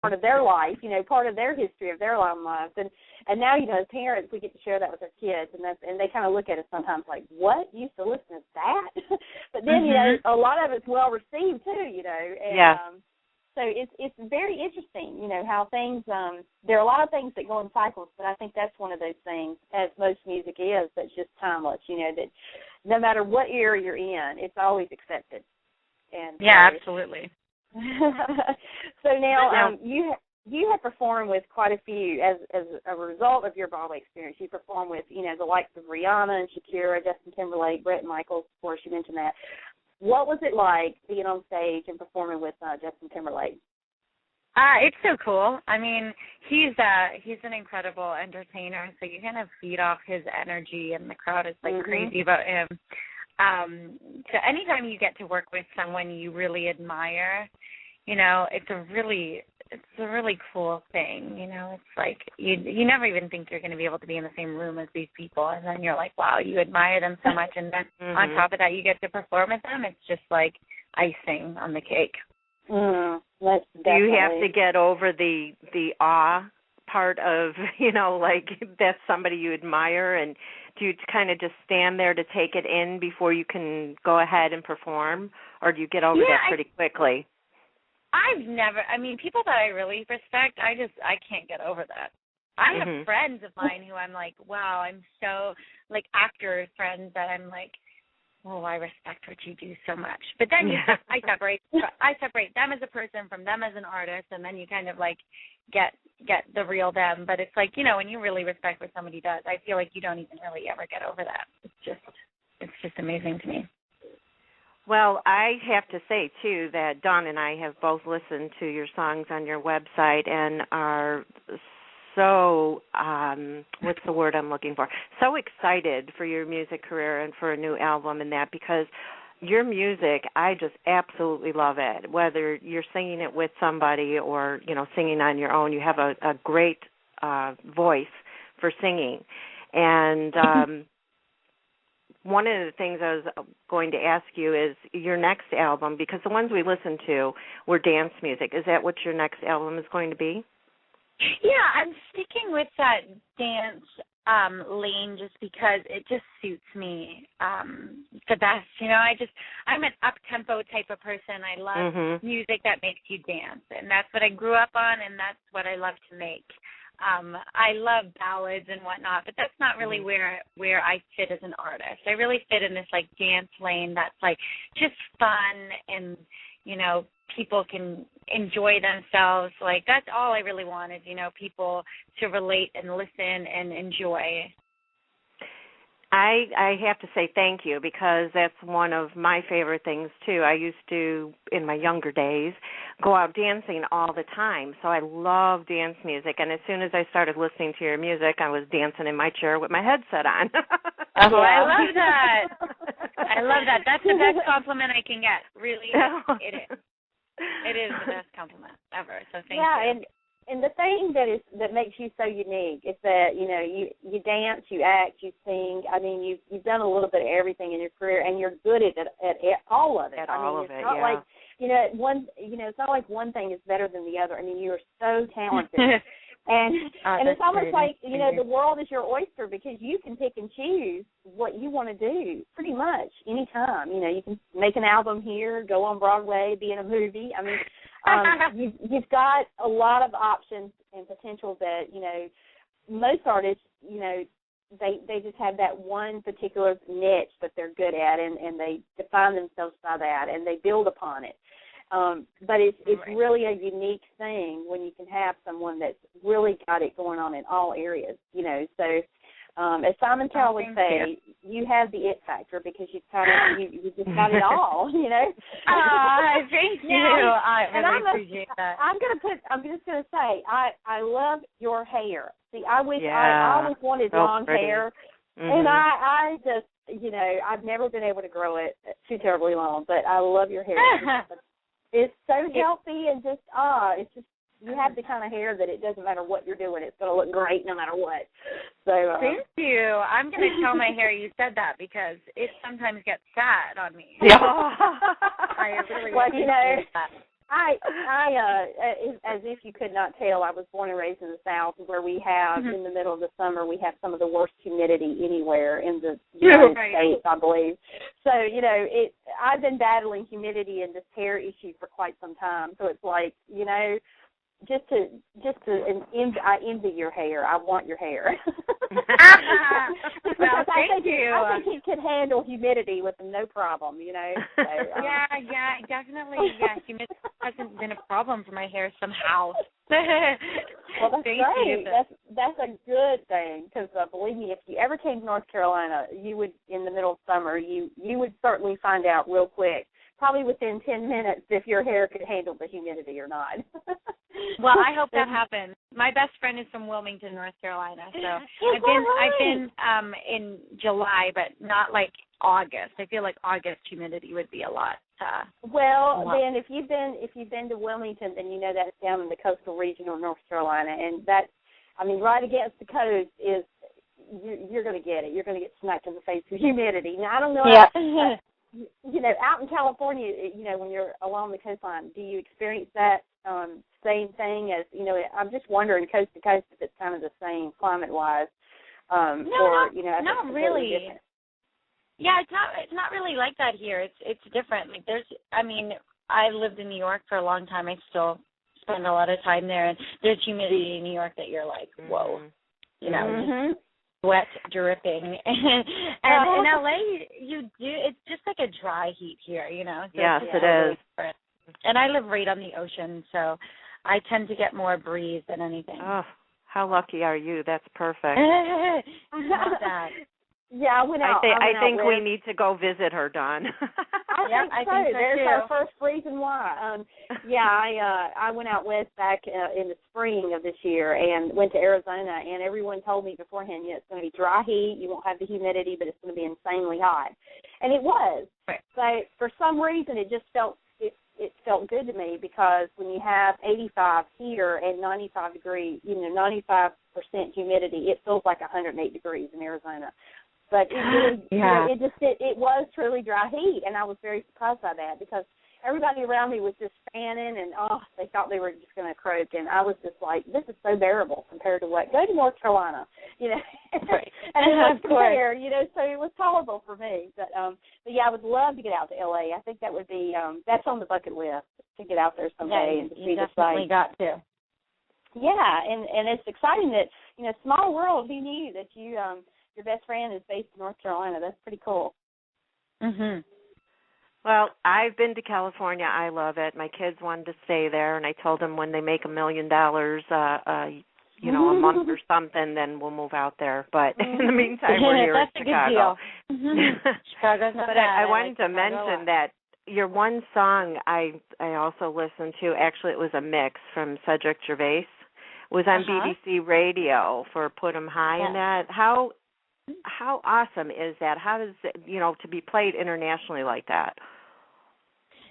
part of their life, part of their history of their lives. And now, as parents, we get to share that with our kids, and they kind of look at us sometimes like, what? You used to listen to that? But then, a lot of it's well received too, And, yeah. So it's very interesting, how things, there are a lot of things that go in cycles, but I think that's one of those things, as most music is, that's just timeless, that no matter what era you're in, it's always accepted. And yeah, absolutely. So now you have performed with quite a few as a result of your Broadway experience. You performed with the likes of Rihanna and Shakira, Justin Timberlake, Bret Michaels. Of course, you mentioned that. What was it like being on stage and performing with Justin Timberlake? It's so cool. I mean, he's an incredible entertainer, so you kind of feed off his energy, and the crowd is like crazy about him. So anytime you get to work with someone you really admire, it's a really cool thing. It's like you never even think you're going to be able to be in the same room as these people, and then you're like, wow, you admire them so much, and then on top of that, you get to perform with them. It's just like icing on the cake. Do you have to get over the awe part of, like that's somebody you admire, and do you kind of just stand there to take it in before you can go ahead and perform, or do you get over that pretty quickly? People that I really respect, I can't get over that. I have friends of mine who I'm like, wow, I'm so, like actor friends that I'm like, oh, I respect what you do so much. But then I separate them as a person from them as an artist, and then you kind of like get the real them. But it's like, when you really respect what somebody does, I feel like you don't even really ever get over that. It's just amazing to me. Well, I have to say, too, that Dawn and I have both listened to your songs on your website and are so, what's the word I'm looking for? So excited for your music career and for a new album and that, because your music, I just absolutely love it. Whether you're singing it with somebody or, singing on your own, you have a great voice for singing. And one of the things I was going to ask you is your next album, because the ones we listened to were dance music. Is that what your next album is going to be? Yeah, I'm sticking with that dance lane just because it just suits me the best. I'm an up-tempo type of person. I love music that makes you dance, and that's what I grew up on, and that's what I love to make. I love ballads and whatnot, but that's not really where I fit as an artist. I really fit in this like dance lane that's like just fun and, people can enjoy themselves. Like that's all I really want is, people to relate and listen and enjoy. I have to say thank you, because that's one of my favorite things, too. I used to, in my younger days, go out dancing all the time, so I love dance music. And as soon as I started listening to your music, I was dancing in my chair with my headset on. Oh, I love that. I love that. That's the best compliment I can get, really. It is. It is the best compliment ever, so thank you. And the thing that makes you so unique is that, you dance, you act, you sing. I mean, you've done a little bit of everything in your career, and you're good at all of it. It's not like, it's not like one thing is better than the other. I mean, you are so talented. And it's almost like, the world is your oyster, because you can pick and choose what you want to do pretty much any time. You can make an album here, go on Broadway, be in a movie. I mean, you've got a lot of options and potential that, most artists, they just have that one particular niche that they're good at, and they define themselves by that, and they build upon it. But it's really a unique thing when you can have someone that's really got it going on in all areas, So as Simon Cowell would say, you have the it factor, because you just got it all, Thank you. I really appreciate that. I'm just gonna say, I love your hair. See, I always wanted long hair, and I just, I've never been able to grow it too terribly long, but I love your hair. It's so healthy, and just it's just, you have the kind of hair that it doesn't matter what you're doing, it's going to look great no matter what. So thank you. I'm going to tell my hair you said that, because it sometimes gets sad on me. Yeah. I really appreciate that. As if you could not tell, I was born and raised in the South, where we have, in the middle of the summer, we have some of the worst humidity anywhere in the United States, I believe. So, I've been battling humidity and this hair issue for quite some time. So it's like, I envy your hair. I want your hair. Well, thank you. I think it can handle humidity with no problem, So, yeah, definitely. Yeah, humidity hasn't been a problem for my hair somehow. Well, that's Thank great. you. That's a good thing, because believe me, if you ever came to North Carolina, you would, in the middle of summer, you would certainly find out real quick, probably within 10 minutes, if your hair could handle the humidity or not. Well, I hope that happens. My best friend is from Wilmington, North Carolina, so I've been in July, but not like August. I feel like August humidity would be a lot. Then if you've been to Wilmington, then you know that's down in the coastal region of North Carolina, and that, right against the coast is you're going to get it. You're going to get smacked in the face with humidity. Now I don't know. Yeah. Out in California, when you're along the coastline, do you experience that same thing as, I'm just wondering coast to coast if it's kind of the same climate-wise. Not really. Different. Yeah, it's not really like that here. It's different. Like I lived in New York for a long time. I still spend a lot of time there, and there's humidity in New York that you're like, whoa, just sweat dripping. And in LA, it's just like a dry heat here, So yes, it is. Different. And I live right on the ocean, so I tend to get more breeze than anything. Oh, how lucky are you? That's perfect. Not that. Yeah, I went out. I think we need to go visit her, Dawn. I think so. There's our first reason why. I went out west back in the spring of this year and went to Arizona, and everyone told me beforehand, it's going to be dry heat, you won't have the humidity, but it's going to be insanely hot. And it was. Right. But for some reason, it just felt good to me, because when you have 85 here and 95 degrees, 95% humidity, it feels like 108 degrees in Arizona. But it really, it was truly dry heat, and I was very surprised by that, because everybody around me was just fanning, and they thought they were just going to croak, and I was just like, this is so bearable compared to go to North Carolina, Right. And it was compared, so it was tolerable for me. But yeah, I would love to get out to LA. I think that would be that's on the bucket list, to get out there someday and to see the site. You definitely got to. Yeah, and it's exciting that small world. Who knew that you your best friend is based in North Carolina? That's pretty cool. Mhm. Well, I've been to California. I love it. My kids wanted to stay there, and I told them when they make $1 million, a month or something, then we'll move out there. But in the meantime, we're here in Chicago. That's a good deal. Chicago's not but bad. I wanted to mention that your one song I also listened to, actually it was a mix from Cedric Gervais, was on BBC Radio for Put 'Em High and that. How awesome is that? How does it, to be played internationally like that?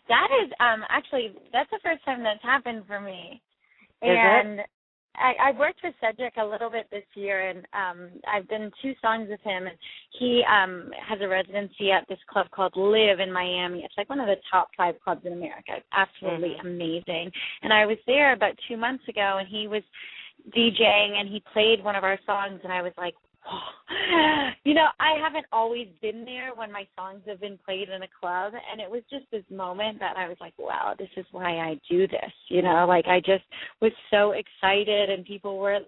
That is, actually, that's the first time that's happened for me. Is and it? I worked with Cedric a little bit this year, and I've done 2 songs with him. And he has a residency at this club called Live in Miami. It's like one of the top 5 clubs in America. It's absolutely amazing. And I was there about 2 months ago, and he was DJing, and he played one of our songs, and I was like, I haven't always been there when my songs have been played in a club, and it was just this moment that I was like, wow, this is why I do this, I just was so excited, and people were,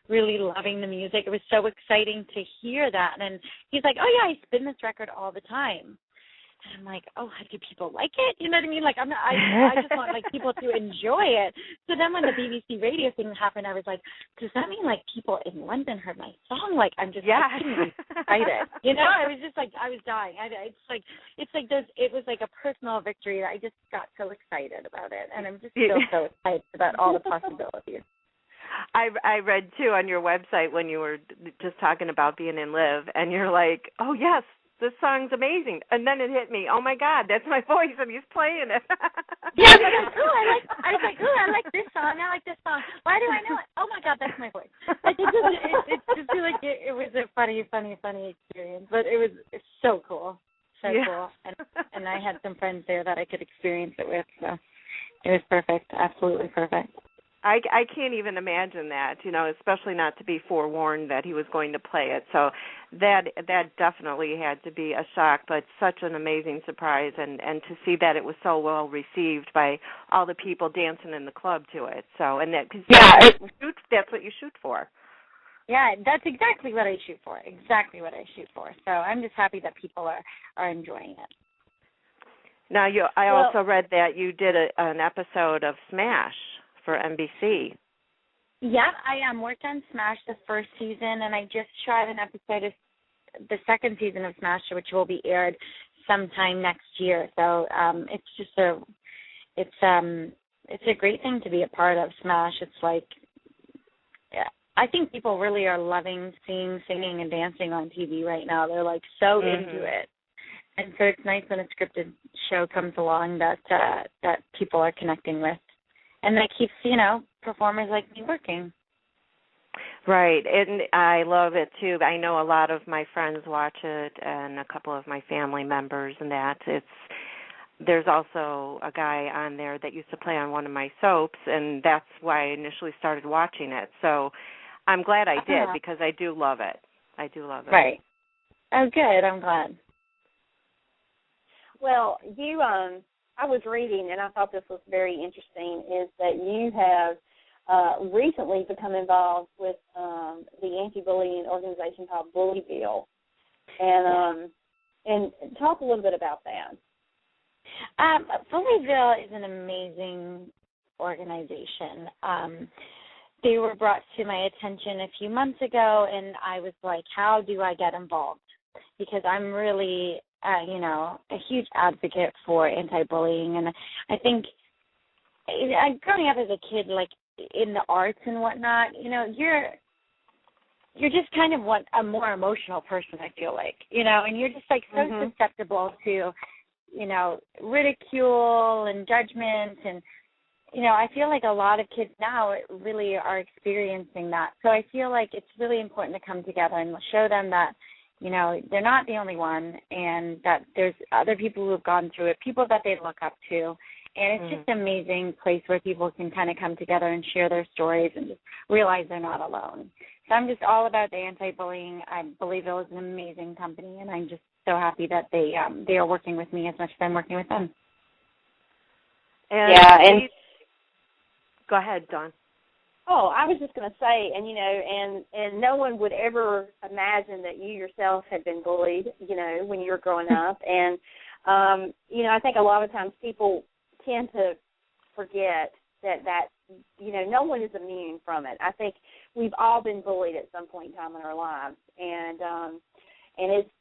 really loving the music. It was so exciting to hear that, and he's like, oh, yeah, I spin this record all the time. And I'm like, oh, do people like it? You know what I mean? I just want, people to enjoy it. So then when the BBC radio thing happened, I was like, does that mean, people in London heard my song? I'm just excited. I was just I was dying. It was like a personal victory. I just got so excited about it. And I'm just still so excited about all the possibilities. I read, too, on your website when you were just talking about being in Live, and you're like, oh, yes, this song's amazing. And then it hit me, oh, my God, that's my voice, and he's playing it. Yeah, I was like, I like this song. I like this song. Why do I know it? Oh, my God, that's my voice. It was a funny experience. But it's so cool. So cool. And I had some friends there that I could experience it with. So It was perfect, absolutely perfect. I can't even imagine that, especially not to be forewarned that he was going to play it. So that definitely had to be a shock, but such an amazing surprise, and to see that it was so well received by all the people dancing in the club to it. So, and that, cause that's what you shoot for. Yeah, that's exactly what I shoot for. Exactly what I shoot for. So I'm just happy that people are enjoying it. Now, I also read that you did an episode of Smash for NBC. Yeah, I worked on Smash the first season, and I just shot an episode of the second season of Smash, which will be aired sometime next year. So it's just it's a great thing to be a part of. Smash. It's like, yeah, I think people really are loving seeing singing and dancing on TV right now. They're like so into it, and so it's nice when a scripted show comes along that people are connecting with. And that keeps, performers like me working. Right, and I love it, too. I know a lot of my friends watch it and a couple of my family members and that. There's also a guy on there that used to play on one of my soaps, and that's why I initially started watching it. So I'm glad I did because I do love it. I do love it. Right. Oh, good. I'm glad. Well, I was reading, and I thought this was very interesting, is that you have recently become involved with the anti-bullying organization called Bullyville. And talk a little bit about that. Bullyville is an amazing organization. They were brought to my attention a few months ago, and I was like, how do I get involved? Because I'm really a huge advocate for anti-bullying, and I think growing up as a kid, like in the arts and whatnot, you're just kind of a more emotional person, I feel like, and you're just like so susceptible to, ridicule and judgment, and I feel like a lot of kids now really are experiencing that. So I feel like it's really important to come together and show them that they're not the only one, and that there's other people who have gone through it, people that they look up to. And it's just an amazing place where people can kind of come together and share their stories and just realize they're not alone. So I'm just all about the anti-bullying. I believe it was an amazing company, and I'm just so happy that they are working with me as much as I'm working with them. And go ahead, Dawn. Oh, I was just going to say, and no one would ever imagine that you yourself had been bullied, when you were growing up. And, I think a lot of times people tend to forget that no one is immune from it. I think we've all been bullied at some point in time in our lives. And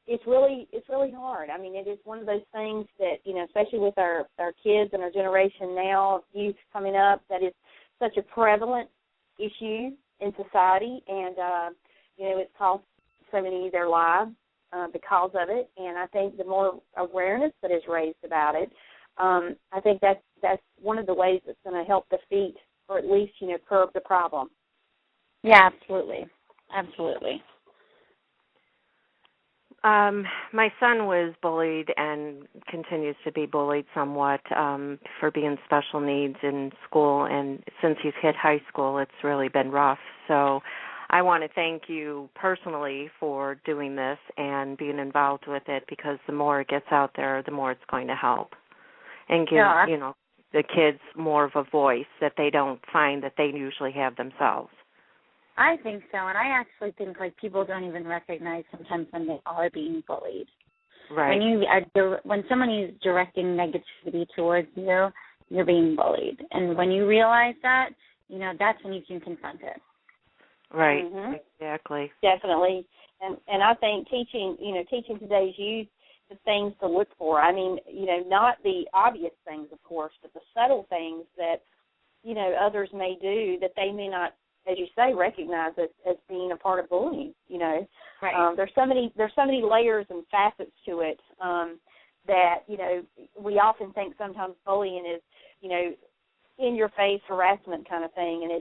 it's really hard. I mean, it is one of those things that, especially with our kids and our generation now, youth coming up, that is such a prevalent issue in society, and it's cost so many their lives because of it. And I think the more awareness that is raised about it, I think that's one of the ways that's going to help defeat, or at least curb the problem. Yeah, absolutely. My son was bullied and continues to be bullied somewhat for being special needs in school, and since he's hit high school, it's really been rough. So I want to thank you personally for doing this and being involved with it, because the more it gets out there, the more it's going to help and give, the kids more of a voice that they don't find that they usually have themselves. I think so, and I actually think people don't even recognize sometimes when they are being bullied. Right. When someone is directing negativity towards you, you're being bullied, and when you realize that, that's when you can confront it. Right. Exactly. Definitely, and I think teaching today's youth the things to look for. I mean, not the obvious things, of course, but the subtle things that others may do that they may not, as you say, recognize it as being a part of bullying. Right. There's so many layers and facets to it that we often think sometimes bullying is in your face harassment kind of thing, and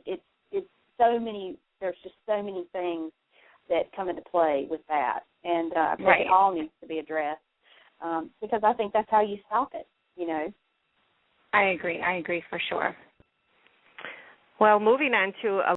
it's so many. There's just so many things that come into play with that, and it all needs to be addressed because I think that's how you stop it. I agree for sure. Well, moving on to a